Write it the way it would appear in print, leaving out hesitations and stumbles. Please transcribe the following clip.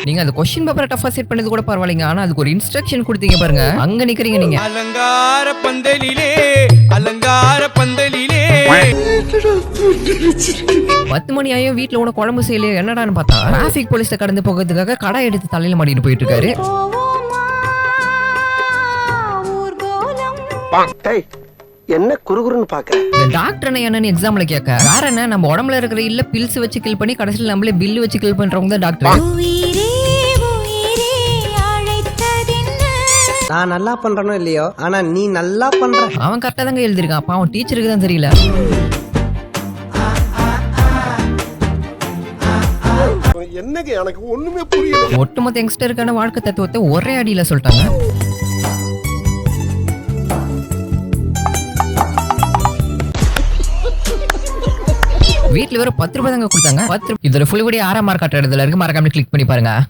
நீங்க அந்த கொஸ்டின் பேப்பரை டஃபா செட் பண்ணது கூட பரவாயில்லைங்க. ஆனா அதுக்கு ஒரு இன்ஸ்ட்ரக்ஷன் கொடுத்தீங்க பாருங்க. அங்க நிக்கிறீங்க நீங்க. அலங்கார பந்தலிலே அலங்கார பந்தலிலே 10 மணி ஆயும் வீட்டுல உன குழம்பு செய்யலையே என்னடான்னு பார்த்தா டிராபிக் போலீஸை கடந்து போகிறதுக்காக கடை எடுத்து தலையில மாட்டிட்டு போயிட்டு இருக்காரு. என்ன குறுகுறுன்னு பாக்க இந்த டாக்டர் என்னன்னு எக்ஸாம்ல கேட்க வேற என்ன நம்ம உடம்புல இருக்கிற இல்ல பில்ஸ் வச்சு கில் பண்ணி கடைசியில் நம்மளே பில்லு வச்சு கில் பண்றவங்க தான் டாக்டர். நான் நல்லா பண்றனோ இல்லையோ ஆனா நீ நல்லா பண்ற. அவன் கரெக்டா தாங்க எழுதிருக்கான். அப்ப அவன் டீச்சருக்கு தான் தெரியல. என்னங்க எனக்கு ஒண்ணுமே புரியல. ஒட்டுமொத்த யங்ஸ்டருக்கான வாழ்க்கை தத்துவத்தை ஒரே அடியில சொல்லிட்டாங்க. வீட்டுல வேற 10 ரூபாய் தாங்க கொடுத்தாங்க. 10 இதுல ஃபுல் வீடியோ 6ஆம் மார்க் காட்டுறதுல இருக்கு. மறக்காம கிளிக் பண்ணி பாருங்க.